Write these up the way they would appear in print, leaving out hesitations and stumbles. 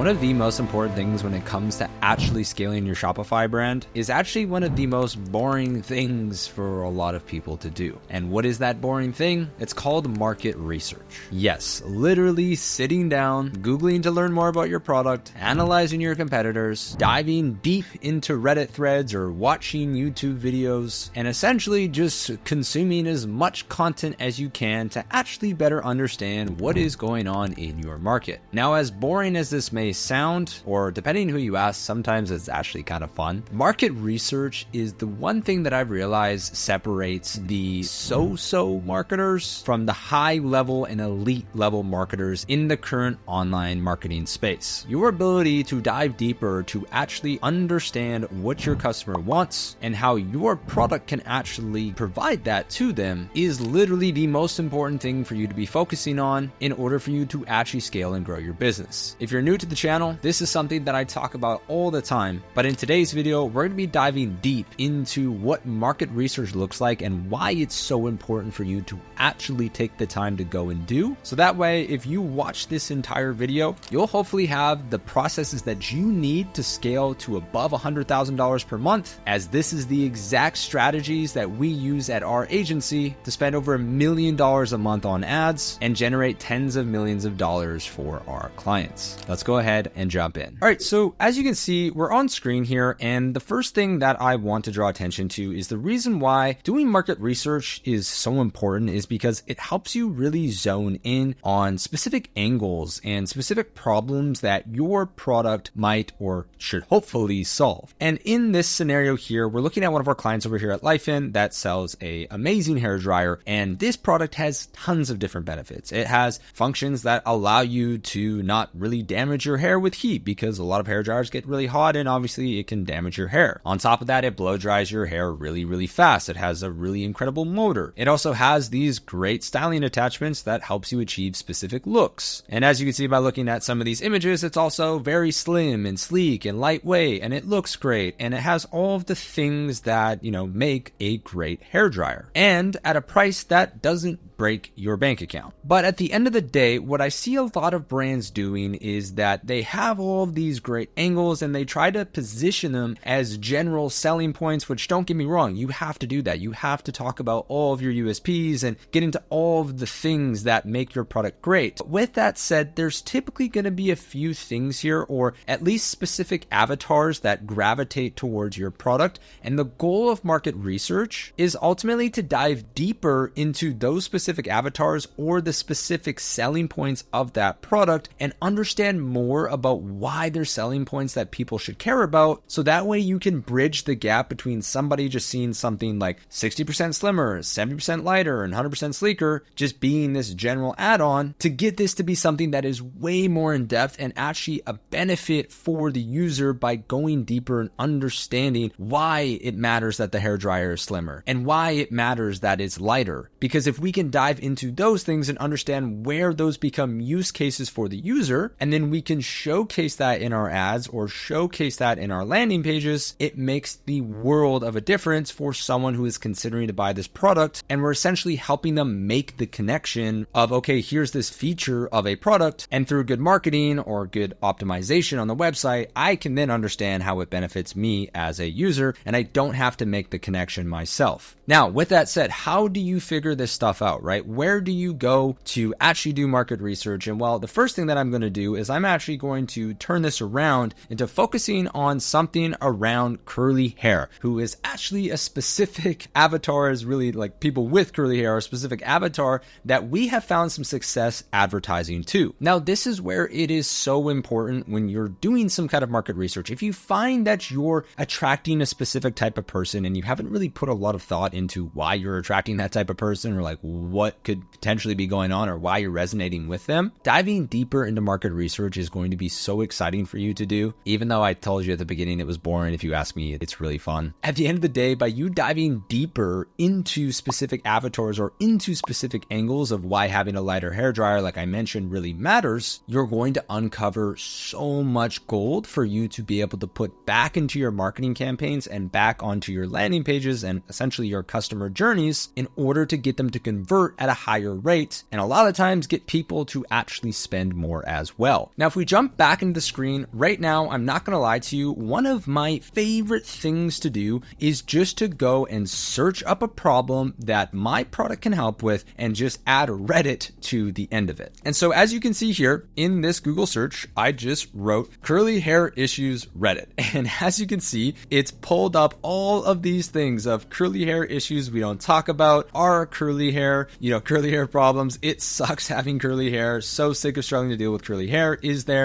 One of the most important things when it comes to actually scaling your Shopify brand is actually one of the most boring things for a lot of people to do. And what is that boring thing? It's called market research. Yes, literally sitting down, Googling to learn more about your product, analyzing your competitors, diving deep into Reddit threads or watching YouTube videos, and essentially just consuming as much content as you can to actually better understand what is going on in your market. Now, as boring as this may sound, or depending who you ask, sometimes it's actually kind of fun. Market research is the one thing that I've realized separates the so-so marketers from the high level and elite level marketers in the current online marketing space. Your ability to dive deeper to actually understand what your customer wants and how your product can actually provide that to them is literally the most important thing for you to be focusing on in order for you to actually scale and grow your business. If you're new to the channel, this is something that I talk about all the time, but in today's video, we're going to be diving deep into what market research looks like and why it's so important for you to actually take the time to go and do. So that way, if you watch this entire video, you'll hopefully have the processes that you need to scale to above $100,000 per month, as this is the exact strategies that we use at our agency to spend over $1 million a month on ads and generate tens of millions of dollars for our clients. Let's go ahead and jump in. All right, so as you can see, we're on screen here, and the first thing that I want to draw attention to is the reason why doing market research is so important is because it helps you really zone in on specific angles and specific problems that your product might or should hopefully solve. And in this scenario here, we're looking at one of our clients over here at Lifein that sells an amazing hair dryer, and this product has tons of different benefits. It has functions that allow you to not really damage your hair with heat, because a lot of hair dryers get really hot and obviously it can damage your hair. On top of that, it blow dries your hair really fast. It has a really incredible motor. It also has these great styling attachments that helps you achieve specific looks. And as you can see by looking at some of these images, it's also very slim and sleek and lightweight, and it looks great, and it has all of the things that, make a great hair dryer, and at a price that doesn't break your bank account. But at the end of the day, what I see a lot of brands doing is that they have all of these great angles and they try to position them as general selling points, which, don't get me wrong, you have to do that. You have to talk about all of your USPs and get into all of the things that make your product great. But with that said, there's typically going to be a few things here, or at least specific avatars that gravitate towards your product. And the goal of market research is ultimately to dive deeper into those specific avatars or the specific selling points of that product and understand more about why they're selling points that people should care about. So that way you can bridge the gap between somebody just seeing something like 60% slimmer, 70% lighter, and 100% sleeker, just being this general add-on, to get this to be something that is way more in depth and actually a benefit for the user by going deeper and understanding why it matters that the hair dryer is slimmer and why it matters that it's lighter. Because if we can dive into those things and understand where those become use cases for the user, and then we can showcase that in our ads or showcase that in our landing pages, it makes the world of a difference for someone who is considering to buy this product. And we're essentially helping them make the connection of, okay, here's this feature of a product, and through good marketing or good optimization on the website, I can then understand how it benefits me as a user, and I don't have to make the connection myself. Now, with that said, how do you figure this stuff out, right? Where do you go to actually do market research? And well, the first thing that I'm going to do is I'm actually going to turn this around into focusing on something around curly hair, who is actually a specific avatar, is really like people with curly hair, a specific avatar that we have found some success advertising to. Now, this is where it is so important when you're doing some kind of market research. If you find that you're attracting a specific type of person and you haven't really put a lot of thought into why you're attracting that type of person, or like what could potentially be going on or why you're resonating with them, diving deeper into market research is going to be so exciting for you to do. Even though I told you at the beginning it was boring, if you ask me, it's really fun. At the end of the day, by you diving deeper into specific avatars or into specific angles of why having a lighter hair dryer, like I mentioned, really matters, you're going to uncover so much gold for you to be able to put back into your marketing campaigns and back onto your landing pages and essentially your customer journeys in order to get them to convert at a higher rate, and a lot of times get people to actually spend more as well. Now, if we jump back into the screen right now, I'm not going to lie to you. One of my favorite things to do is just to go and search up a problem that my product can help with and just add Reddit to the end of it. And so as you can see here in this Google search, I just wrote curly hair issues Reddit. And as you can see, it's pulled up all of these things of curly hair issues we don't talk about, our curly hair, curly hair problems. It sucks having curly hair. So sick of struggling to deal with curly hair. Is there,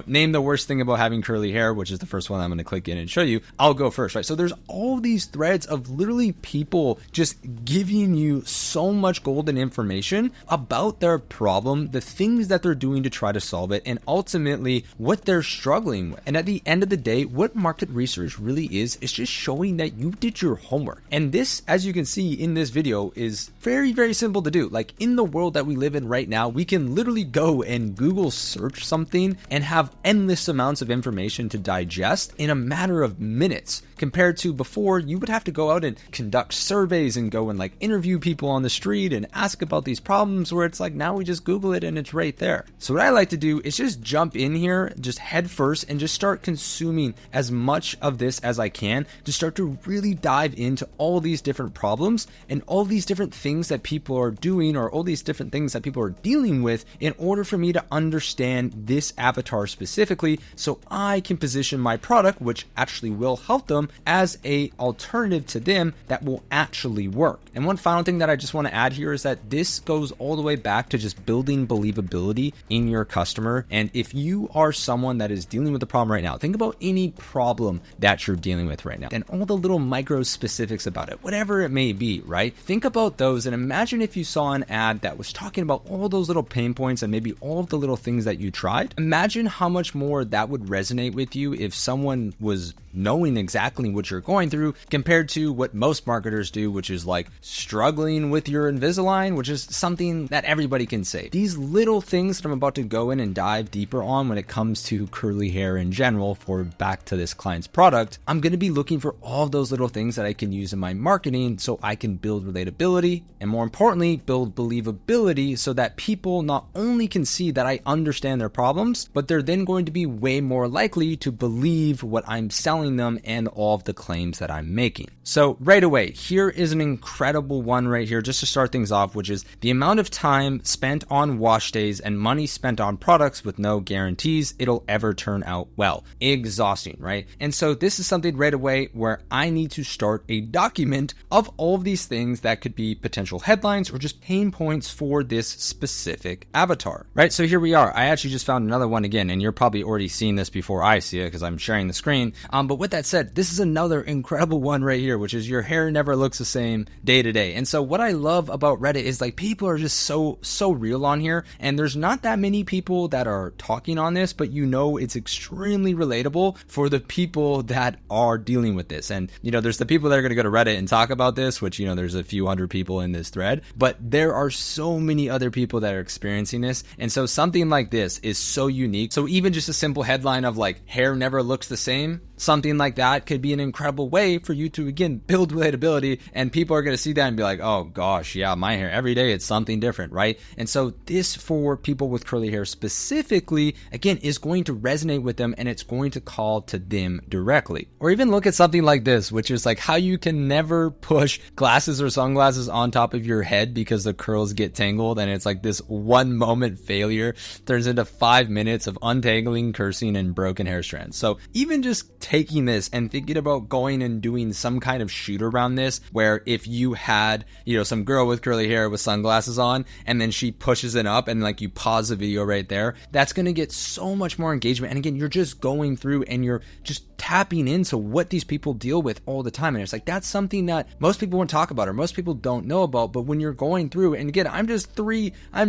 name the worst thing about having curly hair, which is the first one I'm going to click in and show you. I'll go first, right? So there's all these threads of literally people just giving you so much golden information about their problem, the things that they're doing to try to solve it, and ultimately what they're struggling with. And at the end of the day, what market research really is just showing that you did your homework. And this, as you can see in this video, is very, very simple to do. Like in the world that we live in right now, we can literally go and Google search something and have endless amounts of information to digest in a matter of minutes, compared to before you would have to go out and conduct surveys and go and interview people on the street and ask about these problems, where it's now we just Google it and it's right there. So what I like to do is just jump in here, just head first, and just start consuming as much of this as I can to start to really dive into all these different problems and all these different things that people are doing, or all these different things that people are dealing with, in order for me to understand this avatar specifically, so I can position my product, which actually will help them, as a alternative to them that will actually work. And one final thing that I just want to add here is that this goes all the way back to just building believability in your customer. And if you are someone that is dealing with a problem right now, think about any problem that you're dealing with right now and all the little micro specifics about it, whatever it may be, right? Think about those and imagine if you saw an ad that was talking about all those little pain points and maybe all of the little things that you tried. Imagine how much more that would resonate with you if someone was knowing exactly what you're going through, compared to what most marketers do, which is struggling with your Invisalign, which is something that everybody can say. These little things that I'm about to go in and dive deeper on when it comes to curly hair in general, for back to this client's product, I'm going to be looking for all of those little things that I can use in my marketing so I can build relatability, and more importantly, build believability, so that people not only can see that I understand their problems, but they're then going to be way more likely to believe what I'm selling them and all of the claims that I'm making. So right away, here is an incredible one right here, just to start things off, which is the amount of time spent on wash days and money spent on products with no guarantees it'll ever turn out well. Exhausting, right? And so this is something right away where I need to start a document of all of these things that could be potential headlines or just pain points for this specific avatar, right? So here we are. I actually just found another one again, and you're probably already seeing this before I see it because I'm sharing the screen. But with that said, this is another incredible one right here, which is your hair never looks the same day to day. And so what I love about Reddit is people are just so real on here, and there's not that many people that are talking on this, but it's extremely relatable for the people that are dealing with this. And there's the people that are going to go to Reddit and talk about this, which there's a few hundred people in this thread, but there are so many other people that are experiencing this. And so something like this is so unique. So even just a simple headline of hair never looks the same, something like that could be an incredible way for you to, again, build relatability, and people are going to see that and be like, oh gosh, yeah, my hair every day, it's something different, right? And so this, for people with curly hair specifically, again, is going to resonate with them, and it's going to call to them directly. Or even look at something like this, which is how you can never push glasses or sunglasses on top of your head because the curls get tangled, and it's this one moment failure turns into 5 minutes of untangling, cursing, and broken hair strands. So even just taking this and thinking about going and doing some kind of shoot around this, where if you had, some girl with curly hair with sunglasses on, and then she pushes it up and you pause the video right there, that's going to get so much more engagement. And again, you're just going through and you're just tapping into what these people deal with all the time. And it's that's something that most people won't talk about or most people don't know about. But when you're going through, and again, I'm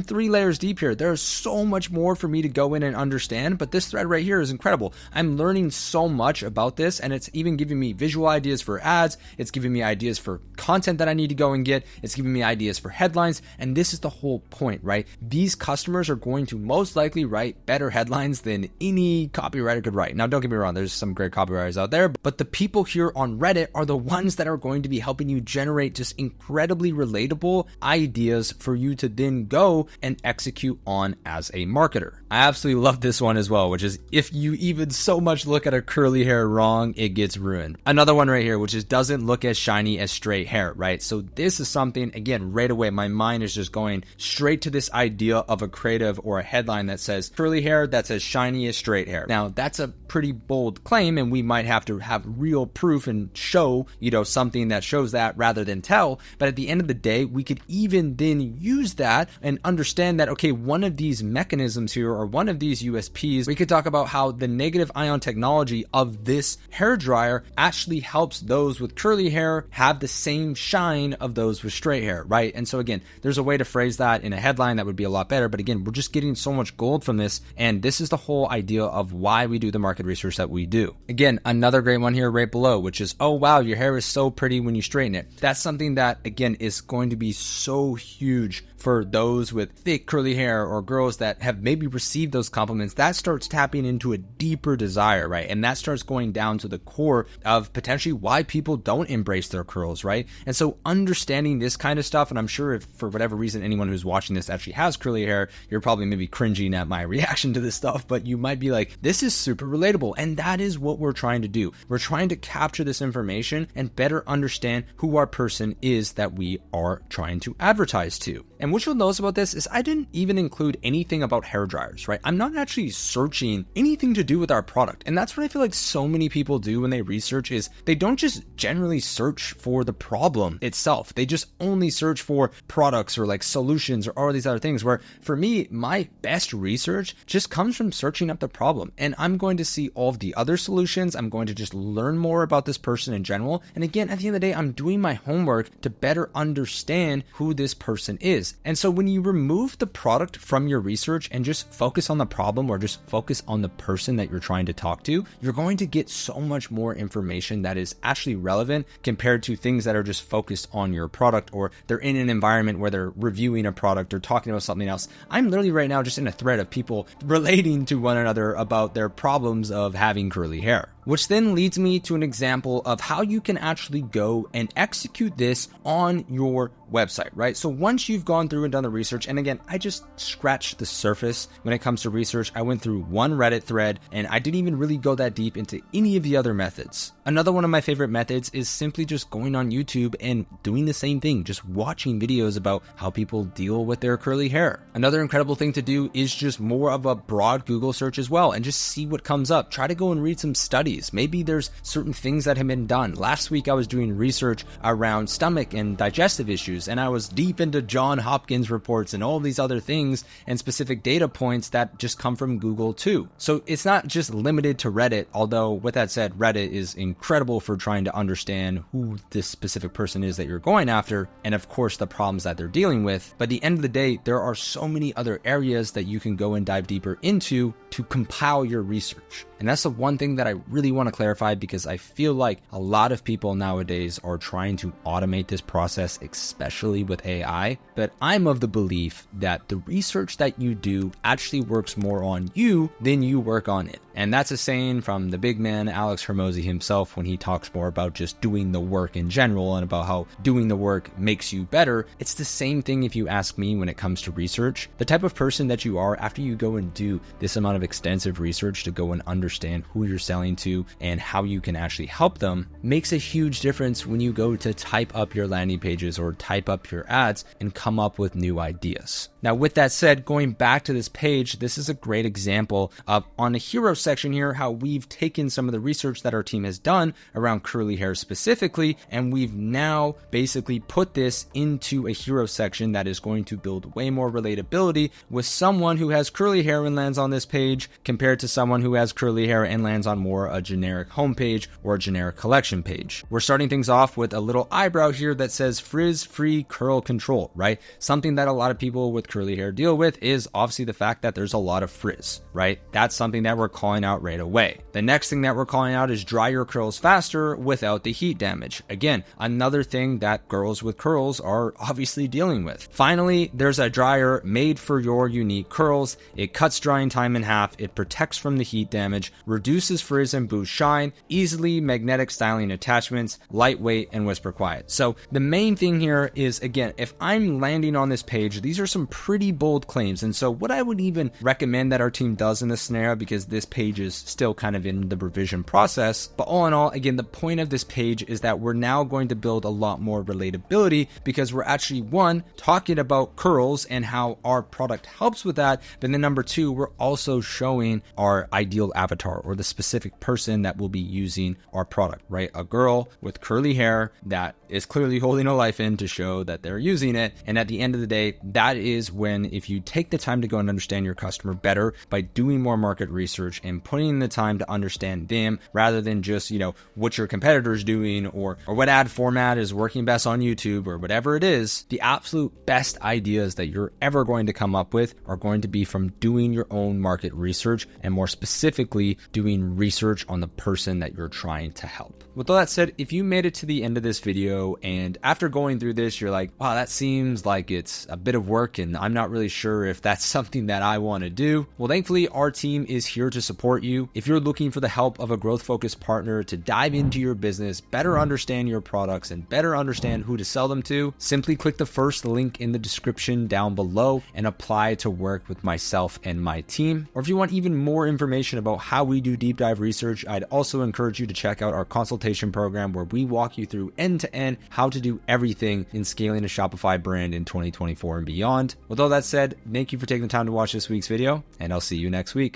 3 layers deep here. There's so much more for me to go in and understand, but this thread right here is incredible. I'm learning so much about this, and it's even giving me visual ideas for ads. It's giving me ideas for content that I need to go and get. It's giving me ideas for headlines. And this is the whole point, right? These customers are going to most likely write better headlines than any copywriter could write. Now, don't get me wrong. There's some great copywriters copywriters out there, but the people here on Reddit are the ones that are going to be helping you generate just incredibly relatable ideas for you to then go and execute on as a marketer. I absolutely love this one as well, which is if you even so much look at a curly hair wrong, it gets ruined. Another one right here, which is doesn't look as shiny as straight hair, right? So this is something, again, right away, my mind is just going straight to this idea of a creative or a headline that says curly hair that's as shiny as straight hair. Now, that's a pretty bold claim, and we might have to have real proof and show, something that shows that rather than tell. But at the end of the day, we could even then use that and understand that, okay, one of these mechanisms here or one of these USPs, we could talk about how the negative ion technology of this hair dryer actually helps those with curly hair have the same shine of those with straight hair, right? And so again, there's a way to phrase that in a headline that would be a lot better. But again, we're just getting so much gold from this. And this is the whole idea of why we do the market research that we do. Again, another great one here right below, which is, oh wow, your hair is so pretty when you straighten it. That's something that, again, is going to be so huge for those with thick curly hair or girls that have maybe received those compliments. That starts tapping into a deeper desire, right? And that starts going down to the core of potentially why people don't embrace their curls, right? And so understanding this kind of stuff, and I'm sure if for whatever reason anyone who's watching this actually has curly hair, you're probably maybe cringing at my reaction to this stuff, but you might be like, this is super relatable. And that is what we're trying to do. We're trying to capture this information and better understand who our person is that we are trying to advertise to. And what you'll notice about this is I didn't even include anything about hair dryers, right? I'm not actually searching anything to do with our product. And that's what I feel like so many people do when they research is they don't just generally search for the problem itself. They just only search for products or like solutions or all these other things, where for me, my best research just comes from searching up the problem. And I'm going to see all of the other solutions. I'm going to just learn more about this person in general. And again, at the end of the day, I'm doing my homework to better understand who this person is. And so when you remove the product from your research and just focus on the problem or just focus on the person that you're trying to talk to, you're going to get so much more information that is actually relevant compared to things that are just focused on your product, or they're in an environment where they're reviewing a product or talking about something else. I'm literally right now just in a thread of people relating to one another about their problems of having curly hair. Which then leads me to an example of how you can actually go and execute this on your website, right? So once you've gone through and done the research, and again, I just scratched the surface when it comes to research. I went through one Reddit thread and I didn't even really go that deep into any of the other methods. Another one of my favorite methods is simply just going on YouTube and doing the same thing, just watching videos about how people deal with their curly hair. Another incredible thing to do is just more of a broad Google search as well and just see what comes up. Try to go and read some studies. Maybe there's certain things that have been done. Last week, I was doing research around stomach and digestive issues, and I was deep into John Hopkins reports and all these other things and specific data points that just come from Google too. So it's not just limited to Reddit, although with that said, Reddit is incredible for trying to understand who this specific person is that you're going after, and of course the problems that they're dealing with. But at the end of the day, there are so many other areas that you can go and dive deeper into to compile your research. And that's the one thing that I really want to clarify, because I feel like a lot of people nowadays are trying to automate this process, especially with AI. But I'm of the belief that the research that you do actually works more on you than you work on it. And that's a saying from the big man, Alex Hormozi himself, when he talks more about just doing the work in general and about how doing the work makes you better. It's the same thing if you ask me when it comes to research. The type of person that you are after you go and do this amount of extensive research to go and understand who you're selling to and how you can actually help them makes a huge difference when you go to type up your landing pages or type up your ads and come up with new ideas. Now, with that said, going back to this page, this is a great example of, on the hero section here, how we've taken some of the research that our team has done around curly hair specifically, and we've now basically put this into a hero section that is going to build way more relatability with someone who has curly hair and lands on this page compared to someone who has curly hair and lands on more a generic homepage or a generic collection page. We're starting things off with a little eyebrow here that says frizz-free curl control, right? Something that a lot of people with curly hair deal with is obviously the fact that there's a lot of frizz, right? That's something that we're calling out right away. The next thing that we're calling out is dry your curls faster without the heat damage. Again, another thing that girls with curls are obviously dealing with. Finally, there's a dryer made for your unique curls. It cuts drying time in half. It protects from the heat damage, reduces frizz and and boost shine, easily magnetic styling attachments, lightweight, and whisper quiet. So the main thing here is, again, if I'm landing on this page, these are some pretty bold claims. And so what I would even recommend that our team does in this scenario, because this page is still kind of in the revision process, but all in all, again, the point of this page is that we're now going to build a lot more relatability, because we're actually, one, talking about curls and how our product helps with that, but then number two, we're also showing our ideal avatar, or the specific person that will be using our product, right? A girl with curly hair that is clearly holding a life in to show that they're using it. And at the end of the day, that is when, if you take the time to go and understand your customer better by doing more market research and putting in the time to understand them, rather than just, what your competitor's doing or what ad format is working best on YouTube or whatever it is, the absolute best ideas that you're ever going to come up with are going to be from doing your own market research, and more specifically, doing research on the person that you're trying to help. With all that said, if you made it to the end of this video and after going through this, you're like, wow, that seems like it's a bit of work and I'm not really sure if that's something that I want to do. Well, thankfully, our team is here to support you. If you're looking for the help of a growth-focused partner to dive into your business, better understand your products, and better understand who to sell them to, simply click the first link in the description down below and apply to work with myself and my team. Or if you want even more information about how we do deep dive research, I'd also encourage you to check out our consultation program, where we walk you through end to end how to do everything in scaling a Shopify brand in 2024 and beyond. With all that said, thank you for taking the time to watch this week's video, and I'll see you next week.